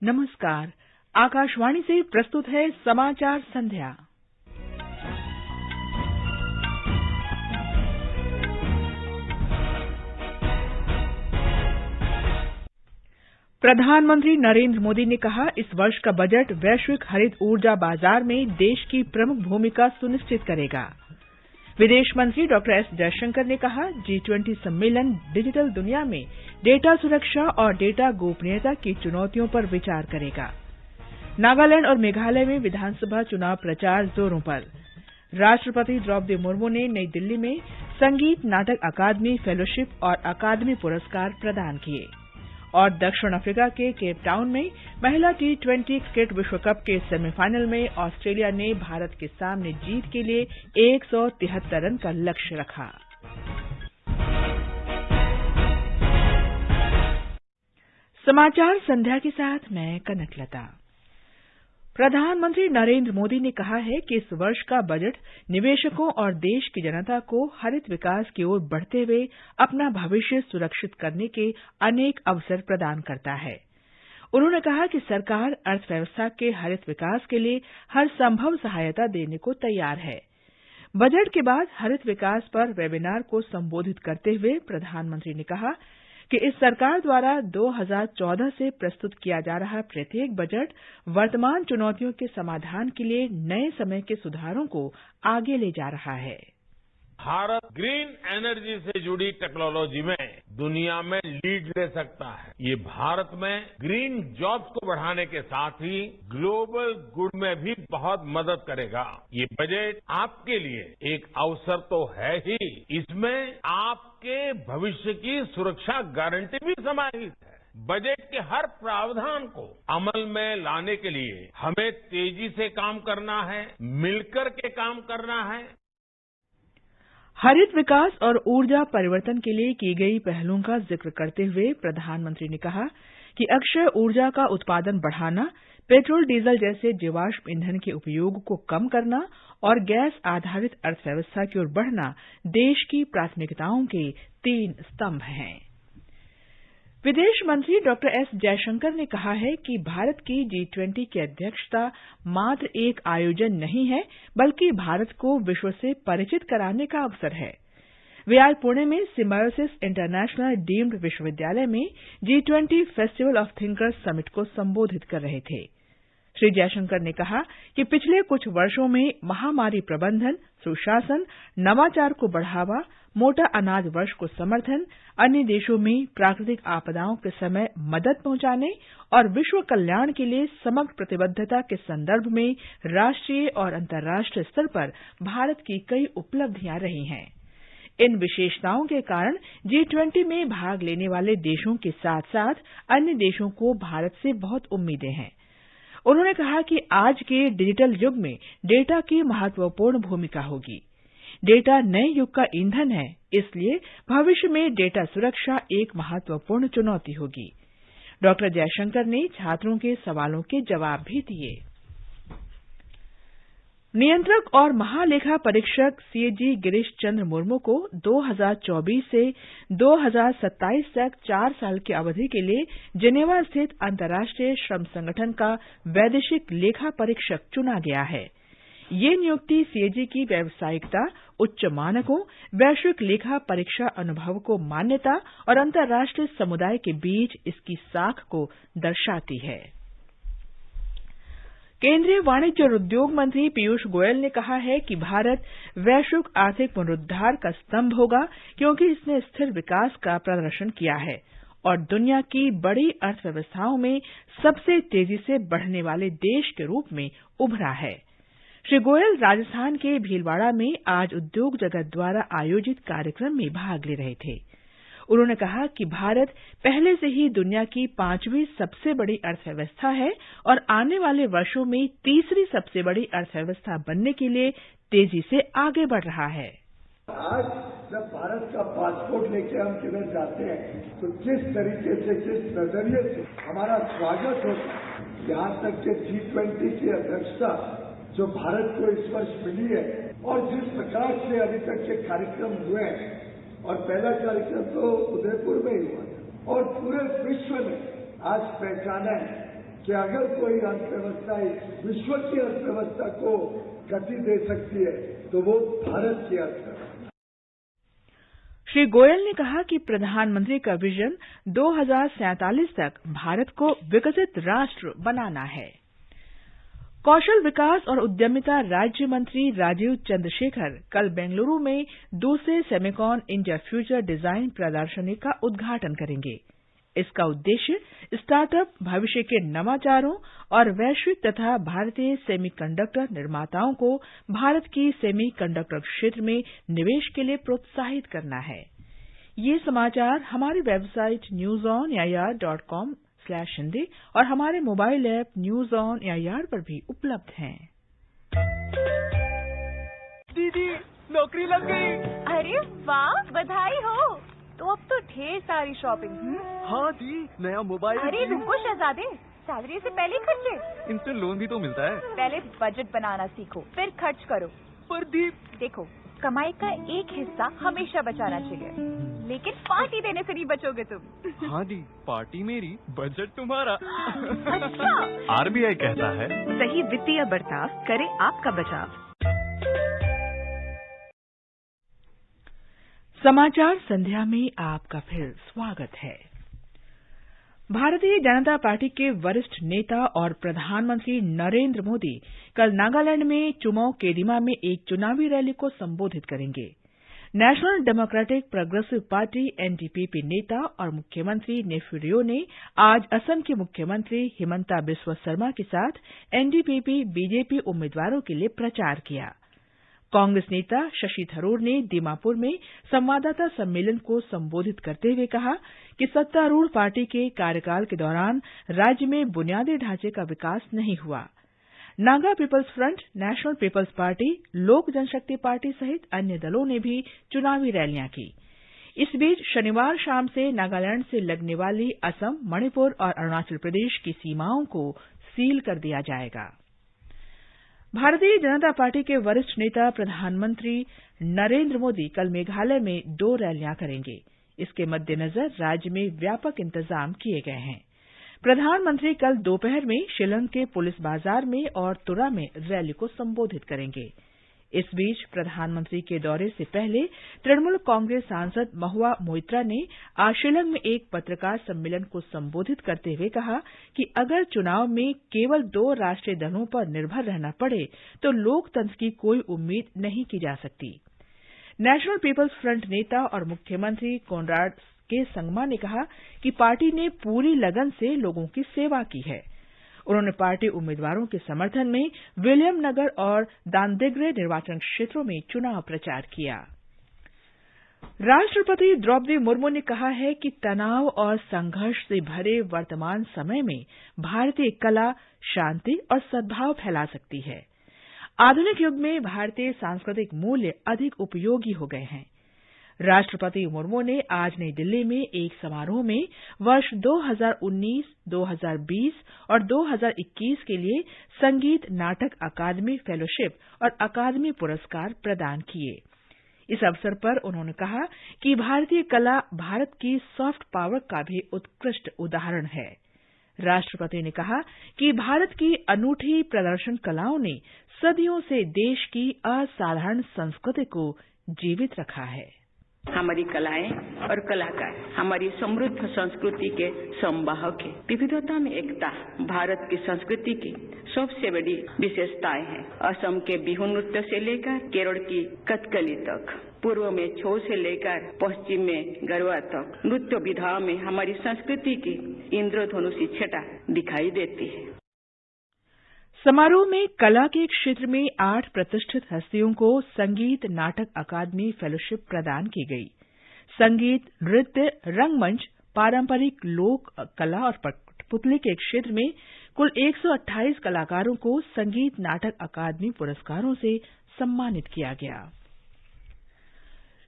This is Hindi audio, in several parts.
नमस्कार। आकाशवाणी से प्रस्तुत है समाचार संध्या। प्रधानमंत्री नरेंद्र मोदी ने कहा, इस वर्ष का बजट वैश्विक हरित ऊर्जा बाजार में देश की प्रमुख भूमिका सुनिश्चित करेगा। विदेश मंत्री डॉ. एस. जयशंकर ने कहा, G20 सम्मेलन डिजिटल दुनिया में डेटा सुरक्षा और डेटा गोपनीयता की चुनौतियों पर विचार करेगा। नागालैंड और मेघालय में विधानसभा चुनाव प्रचार जोरों पर। राष्ट्रपति द्रौपदी मुर्मू ने नई दिल्ली में संगीत नाटक अकादमी फेलोशिप और अकादमी पुरस्कार प्रदान किए। और दक्षिण अफ्रीका के केप टाउन में महिला T20 क्रिकेट विश्व कप के सेमीफाइनल में ऑस्ट्रेलिया ने भारत के सामने जीत के लिए 173 रन का लक्ष्य रखा। समाचार संध्या के साथ मैं कनकलता। प्रधानमंत्री नरेंद्र मोदी ने कहा है कि इस वर्ष का बजट निवेशकों और देश की जनता को हरित विकास की ओर बढ़ते हुए अपना भविष्य सुरक्षित करने के अनेक अवसर प्रदान करता है। उन्होंने कहा कि सरकार अर्थव्यवस्था के हरित विकास के लिए हर संभव सहायता देने को तैयार है। बजट के बाद हरित विकास पर वेबिनार को संबोधित करते हुए प्रधानमंत्री ने कहा कि इस सरकार द्वारा 2014 से प्रस्तुत किया जा रहा प्रत्येक बजट वर्तमान चुनौतियों के समाधान के लिए नए समय के सुधारों को आगे ले जा रहा है। भारत ग्रीन एनर्जी से जुड़ी टेक्नोलॉजी में दुनिया में लीड ले सकता है। ये भारत में ग्रीन जॉब्स को बढ़ाने के साथ ही ग्लोबल गुड में भी बहुत मदद करेगा। ये बजट आपके लिए एक अवसर तो है ही, इसमें आपके भविष्य की सुरक्षा गारंटी भी समाहित है। बजट के हर प्रावधान को अमल में लाने के लिए हमें तेजी से काम करना है, मिलकर के काम करना है। हरित विकास और ऊर्जा परिवर्तन के लिए की गई पहलों का जिक्र करते हुए प्रधानमंत्री ने कहा कि अक्षय ऊर्जा का उत्पादन बढ़ाना, पेट्रोल डीजल जैसे जीवाश्म ईंधन के उपयोग को कम करना और गैस आधारित अर्थव्यवस्था की ओर बढ़ना देश की प्राथमिकताओं के 3 स्तंभ हैं। विदेश मंत्री डॉ. एस. जयशंकर ने कहा है कि भारत की G20 की अध्यक्षता मात्र एक आयोजन नहीं है, बल्कि भारत को विश्व से परिचित कराने का अवसर है। वे आज पुणे में सिम्बायोसिस इंटरनेशनल डीम्ड विश्वविद्यालय में G20 festival of thinkers summit को संबोधित कर रहे थे। श्री जयशंकर ने कहा कि पिछले कुछ वर्षों में महामारी प्रबंधन, सुशासन, नवाचार को बढ़ावा, मोटा अनाज वर्ष को समर्थन, अन्य देशों में प्राकृतिक आपदाओं के समय मदद पहुंचाने और विश्व कल्याण के लिए समग्र प्रतिबद्धता के संदर्भ में राष्ट्रीय और अंतर्राष्ट्रीय स्तर पर भारत की कई उपलब्धियां रही हैं। इन विशेषताओं के कारण G20 में भाग लेने वाले देशों के साथ-साथ अन्य देशों को भारत से बहुत उम्मीदें हैं। उन्होंने कहा कि आज के डिजिटल युग में डेटा की महत्वपूर्ण भूमिका होगी। डेटा नए युग का ईंधन है, इसलिए भविष्य में डेटा सुरक्षा एक महत्वपूर्ण चुनौती होगी। डॉ. जयशंकर ने छात्रों के सवालों के जवाब भी दिए। नियंत्रक और महालेखा परीक्षक CAG गिरीश चंद्र मुर्मू को 2024 से 2027 तक 4 साल की अवधि के लिए जेनेवा स्थित अंतर्राष्ट्रीय श्रम संगठन का वैदेशिक लेखा परीक्षक चुना गया है। ये नियुक्ति CAG की व्यावसायिकता, उच्च मानकों, वैश्विक लेखा परीक्षा अनुभव को मान्यता और अंतर्राष्ट्रीय समुदाय के बीच इसकी साख को दर्शाती है। केंद्रीय वाणिज्य और उद्योग मंत्री पीयूष गोयल ने कहा है कि भारत वैश्विक आर्थिक पुनरुद्धार का स्तंभ होगा, क्योंकि इसने स्थिर विकास का प्रदर्शन किया है और दुनिया की बड़ी अर्थव्यवस्थाओं में सबसे तेजी से बढ़ने वाले देश के रूप में उभरा है। श्री गोयल राजस्थान के भीलवाड़ा में आज उद्योग जगत द्वारा आयोजित कार्यक्रम में भाग ले रहे थे। उन्होंने कहा कि भारत पहले से ही दुनिया की 5वीं सबसे बड़ी अर्थव्यवस्था है और आने वाले वर्षों में तीसरी सबसे बड़ी अर्थव्यवस्था बनने के लिए तेजी से आगे बढ़ रहा है। आज जब भारत का पासपोर्ट लेके हम किधर जाते हैं तो किस तरीके से, किस नजरिए से हमारा स्वागत होता है। यहाँ तक कि G20 की अध्यक्षता जो भारत को इस वर्ष मिली है और जिस प्रकार से अभी तक के कार्यक्रम हुए हैं, और पहला कार्यक्रम तो उदयपुर में ही हुआ और पूरे विश्व में आज पहचाना है कि अगर कोई अर्थव्यवस्था विश्व की अर्थव्यवस्था को गति दे सकती है तो वो भारत की अर्थव्यवस्था। श्री गोयल ने कहा कि प्रधानमंत्री का विजन 2047 तक भारत को विकसित राष्ट्र बनाना है। कौशल विकास और उद्यमिता राज्य मंत्री राजीव चंद्रशेखर कल बेंगलुरु में दूसरे सेमिकॉन इंडिया फ्यूचर डिजाइन प्रदर्शनी का उद्घाटन करेंगे। इसका उद्देश्य स्टार्टअप, भविष्य के नवाचारों और वैश्विक तथा भारतीय सेमीकंडक्टर निर्माताओं को भारत की सेमीकंडक्टर क्षेत्र में निवेश के लिए प्रोत्साहित करना है। ये समाचार हमारी वेबसाइट newsonair.com/hindi और हमारे mobile app news on AIR पर भी उपलब्ध हैं। दीदी, नौकरी लग गई। अरे वाह, बधाई हो। तो अब तो ढेर सारी शॉपिंग। हाँ दी, नया मोबाइल। अरे रुको शहजादे, सैलरी से पहले खर्चे। इंस्टेंट लोन भी तो मिलता है। पहले बजट बनाना सीखो, फिर खर्च करो। पर दी, देखो, कमाई का एक हिस्सा हमेशा बचाना चाहिए, लेकिन पार्टी देने से नहीं बचोगे तुम। हाँ दी, पार्टी मेरी, बजट तुम्हारा। अच्छा। आरबीआई कहता है, सही वित्तीय बर्ताव करे आपका बचाव। समाचार संध्या में आपका फिर स्वागत है। भारतीय जनता पार्टी के वरिष्ठ नेता और प्रधानमंत्री नरेंद्र मोदी कल नागालैंड में चुमौर केदिमा में एक चुनावी रैली को संबोधित करेंगे। National democratic progressive party NDPP नेता और मुख्यमंत्री नेफ्यू रियो ने आज असम के मुख्यमंत्री हिमंता बिस्वा शर्मा के साथ एनडीपीपी बीजेपी उम्मीदवारों के लिए प्रचार किया। कांग्रेस नेता शशि थरूर ने दीमापुर में संवाददाता सम्मेलन को संबोधित करते हुए कहा कि सत्तारूढ़ पार्टी के कार्यकाल के दौरान राज्य में बुनियादी ढांचे का विकास नहीं हुआ। Naga People's Front, National People's Party, Lok Janshakti party सहित अन्य दलों ने भी चुनावी रैलियां की। इस बीच शनिवार शाम से नागालैंड से लगने वाली असम, मणिपुर और अरुणाचल प्रदेश की सीमाओं को सील कर दिया जाएगा। भारतीय जनता पार्टी के वरिष्ठ नेता प्रधानमंत्री नरेंद्र मोदी कल मेघालय में 2 रैलियां करेंगे। इसके मद्देनजर राज्य में व्यापक इंतजाम किए गए हैं। प्रधानमंत्री कल दोपहर में शिलंग के पुलिस बाजार में और तुरा में रैली को संबोधित करेंगे। इस बीच प्रधानमंत्री के दौरे से पहले तृणमूल कांग्रेस सांसद महुआ मोइत्रा ने आज शिलंग में एक पत्रकार सम्मेलन को संबोधित करते हुए कहा कि अगर चुनाव में केवल 2 राष्ट्रीय दलों पर निर्भर रहना पड़े तो लोकतंत्र की कोई उम्मीद नहीं की जा सकती। नेशनल पीपल्स फ्रंट नेता और मुख्यमंत्री कोनराड के संगमा ने कहा कि पार्टी ने पूरी लगन से लोगों की सेवा की है। उन्होंने पार्टी उम्मीदवारों के समर्थन में विलियम नगर और दांदेग्रे निर्वाचन क्षेत्रों में चुनाव प्रचार किया। राष्ट्रपति द्रौपदी मुर्मू ने कहा है कि तनाव और संघर्ष से भरे वर्तमान समय में भारतीय कला शांति और सद्भाव फैला सकती है। आधुनिक युग में भारतीय सांस्कृतिक मूल्य अधिक उपयोगी हो गए हैं। राष्ट्रपति मुर्मू ने आज नई दिल्ली में एक समारोह में वर्ष 2019, 2020 और 2021 के लिए संगीत नाटक अकादमी फेलोशिप और अकादमी पुरस्कार प्रदान किए। इस अवसर पर उन्होंने कहा कि भारतीय कला भारत की सॉफ्ट पावर का भी उत्कृष्ट उदाहरण है। राष्ट्रपति ने कहा कि भारत की अनूठी प्रदर्शन कलाओं ने सदियों से देश की असाधारण संस्कृति को जीवित रखा है। हमारी कलाएं और कलाकार हमारी समृद्ध संस्कृति के संवाहक है। विविधता में एकता भारत की संस्कृति की सबसे बड़ी विशेषताएं हैं। असम के बिहू नृत्य से लेकर केरल की कथकली तक, पूर्व में छौ से लेकर पश्चिम में गरबा तक, नृत्य विधाओं में हमारी संस्कृति की इंद्रधनुषी छटा दिखाई देती है। समारोह में कला के क्षेत्र में 8 प्रतिष्ठित हस्तियों को संगीत नाटक अकादमी फेलोशिप प्रदान की गई। संगीत, नृत्य, रंगमंच, पारंपरिक लोक कला और कठपुतली के क्षेत्र में कुल 128 कलाकारों को संगीत नाटक अकादमी पुरस्कारों से सम्मानित किया गया।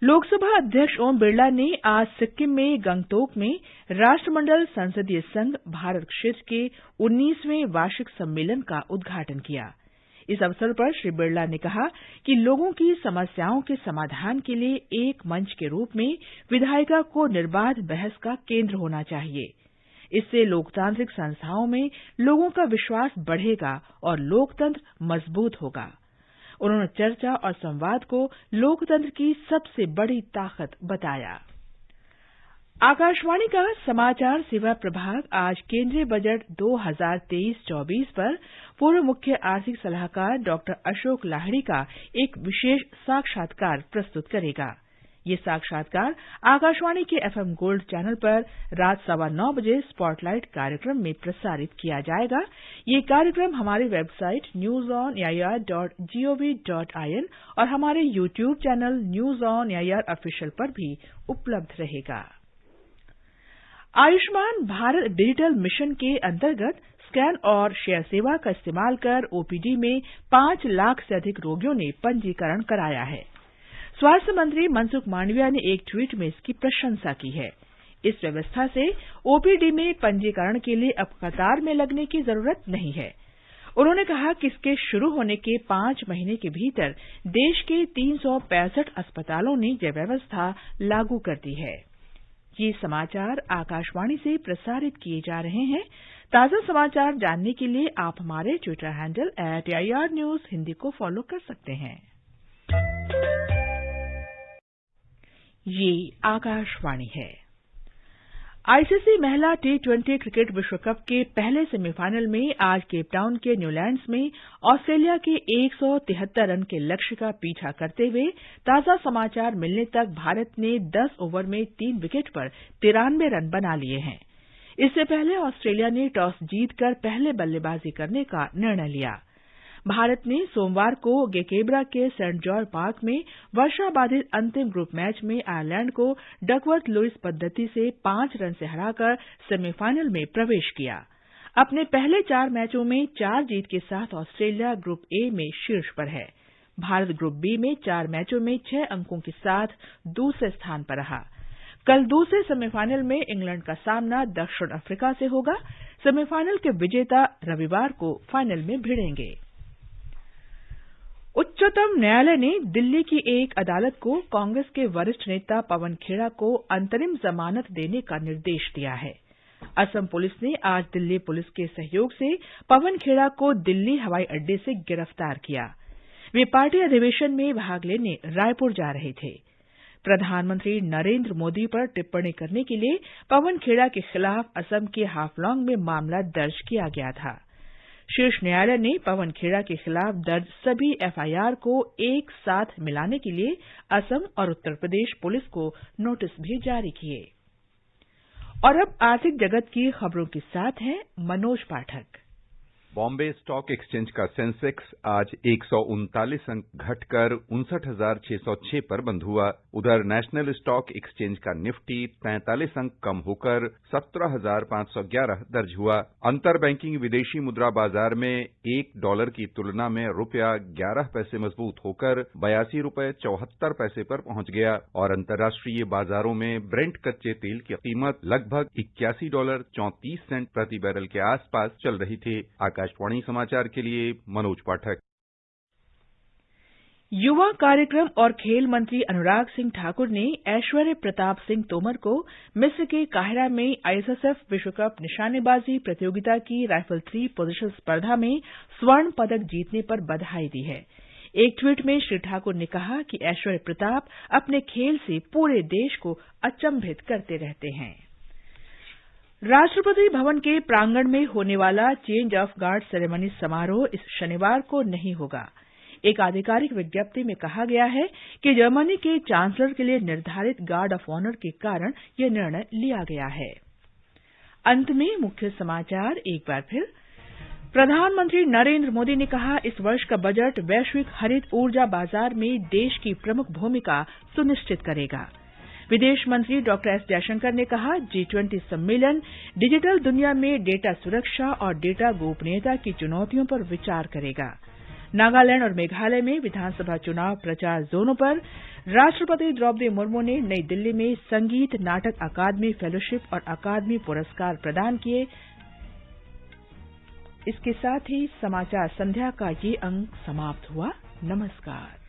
लोकसभा अध्यक्ष ओम बिरला ने आज सिक्किम में गंगटोक में राष्ट्रमंडल संसदीय संघ भारत क्षेत्र के 19वें वार्षिक सम्मेलन का उद्घाटन किया। इस अवसर पर श्री बिरला ने कहा कि लोगों की समस्याओं के समाधान के लिए एक मंच के रूप में विधायिका को निर्बाध बहस का केंद्र होना चाहिए। इससे लोकतांत्रिक संस्थाओं में लोगों का विश्वास बढ़ेगा और लोकतंत्र मजबूत होगा। उन्होंने चर्चा और संवाद को लोकतंत्र की सबसे बड़ी ताकत बताया। आकाशवाणी का समाचार सेवा प्रभाग आज केंद्रीय बजट 2023-24 पर पूर्व मुख्य आर्थिक सलाहकार डॉक्टर अशोक लाहिड़ी का एक विशेष साक्षात्कार प्रस्तुत करेगा। ये साक्षात्कार आकाशवाणी के एफएम गोल्ड चैनल पर रात 9:15 बजे स्पॉटलाइट कार्यक्रम में प्रसारित किया जाएगा। ये कार्यक्रम हमारी वेबसाइट newsonair.gov.in और हमारे YouTube channel news on AIR official पर भी उपलब्ध रहेगा। आयुष्मान भारत डिजिटल मिशन के अंतर्गत स्कैन और शेयर सेवा का इस्तेमाल कर ओपीडी में 5 लाख से अधिक रोगियों ने पंजीकरण कराया है। स्वास्थ्य मंत्री मनसुख मांडविया ने एक ट्वीट में इसकी प्रशंसा की है। इस व्यवस्था से ओपीडी में पंजीकरण के लिए अब कतार में लगने की जरूरत नहीं है। उन्होंने कहा कि इसके शुरू होने के 5 महीने के भीतर देश के 365 अस्पतालों ने यह व्यवस्था लागू कर दी है। ये समाचार आकाशवाणी से प्रसारित किए जा रहे हैं। ताजा समाचार जानने के लिए आप हमारे Twitter handle @AIR News Hindi को फॉलो कर सकते हैं। ये आकाशवाणी है। आईसीसी महिला T20 क्रिकेट विश्व कप के पहले सेमीफाइनल में आज केपटाउन के न्यूलैंड्स में ऑस्ट्रेलिया के 173 रन के लक्ष्य का पीछा करते हुए ताजा समाचार मिलने तक भारत ने 10 ओवर में 3 विकेट पर 93 रन बना लिए हैं। इससे पहले ऑस्ट्रेलिया ने टॉस जीतकर पहले बल्लेबाजी करने का निर्णय लिया। भारत ने सोमवार को गेकेब्रा के सेंट जॉर्ज पार्क में वर्षा बाधित अंतिम ग्रुप मैच में आयरलैंड को डकवर्थ लुईस पद्धति से 5 रन से हराकर सेमीफाइनल में प्रवेश किया। अपने पहले 4 मैचों में 4 जीत के साथ ऑस्ट्रेलिया ग्रुप ए में शीर्ष पर है। भारत ग्रुप बी में 4 मैचों में 6 अंकों के साथ दूसरे स्थान पर रहा। कल दूसरे सेमीफाइनल में इंग्लैंड का सामना दक्षिण अफ्रीका से होगा। सेमीफाइनल के विजेता रविवार को फाइनल में भिड़ेंगे। उच्चतम न्यायालय ने दिल्ली की एक अदालत को कांग्रेस के वरिष्ठ नेता पवन खेड़ा को अंतरिम जमानत देने का निर्देश दिया है। असम पुलिस ने आज दिल्ली पुलिस के सहयोग से पवन खेड़ा को दिल्ली हवाई अड्डे से गिरफ्तार किया। वे पार्टी अधिवेशन में भाग लेने रायपुर जा रहे थे। प्रधानमंत्री नरेंद्र मोदी पर टिप्पणी करने के लिए पवन खेड़ा के खिलाफ असम के हाफलॉन्ग में मामला दर्ज किया गया था। शीर्ष न्यायालय ने पवन खेड़ा के खिलाफ दर्ज सभी एफआईआर को एक साथ मिलाने के लिए असम और उत्तर प्रदेश पुलिस को नोटिस भी जारी किए। और अब आर्थिक जगत की खबरों के साथ हैं मनोज पाठक। बॉम्बे स्टॉक एक्सचेंज का सेंसेक्स आज 139 अंक घटकर 59,606 पर बंद हुआ। उधर नेशनल स्टॉक एक्सचेंज का निफ्टी 43 अंक कम होकर 17,511 दर्ज हुआ। अंतर बैंकिंग विदेशी मुद्रा बाजार में $1 की तुलना में ₹11 पैसे मजबूत होकर 82 रुपये 74 पैसे पर पहुंच गया और अंतर्राष्ट्रीय बाजारों में ब्रेंट कच्चे तेल की कीमत लगभग $81.34 प्रति बैरल के आसपास चल रही थी। आकाशवाणी समाचार के लिए मनोज पाठक। युवा कार्यक्रम और खेल मंत्री अनुराग सिंह ठाकुर ने ऐश्वर्य प्रताप सिंह तोमर को मिस्र के काहिरा में आईएसएसएफ विश्व कप निशानेबाजी प्रतियोगिता की राइफल 3 पोजीशन स्पर्धा में स्वर्ण पदक जीतने पर बधाई दी है। एक ट्वीट में श्री ठाकुर ने कहा कि ऐश्वर्य प्रताप अपने खेल से पूरे देश को अचंभित करते रहते हैं। राष्ट्रपति भवन के प्रांगण में होने वाला चेंज ऑफ गार्ड सेरेमनी समारोह इस शनिवार को नहीं होगा। एक आधिकारिक विज्ञप्ति में कहा गया है कि जर्मनी के चांसलर के लिए निर्धारित गार्ड ऑफ ऑनर के कारण यह निर्णय लिया गया है। अंत में मुख्य समाचार एक बार फिर। प्रधानमंत्री नरेंद्र मोदी ने कहा, इस वर्ष का बजट वैश्विक हरित ऊर्जा बाजार में देश की प्रमुख भूमिका सुनिश्चित करेगा। विदेश मंत्री डॉक्टर एस जयशंकर ने कहा, G20 सम्मेलन डिजिटल दुनिया में डेटा सुरक्षा और डेटा गोपनीयता की चुनौतियों पर विचार करेगा। नागालैंड और मेघालय में विधानसभा चुनाव प्रचार जोनों पर राष्ट्रपति द्रौपदी मुर्मू ने नई दिल्ली में संगीत नाटक अकादमी फेलोशिप और अकादमी पुरस्कार प्रदान किए। इसके साथ ही समाचार संध्या का ये अंक समाप्त हुआ। नमस्कार।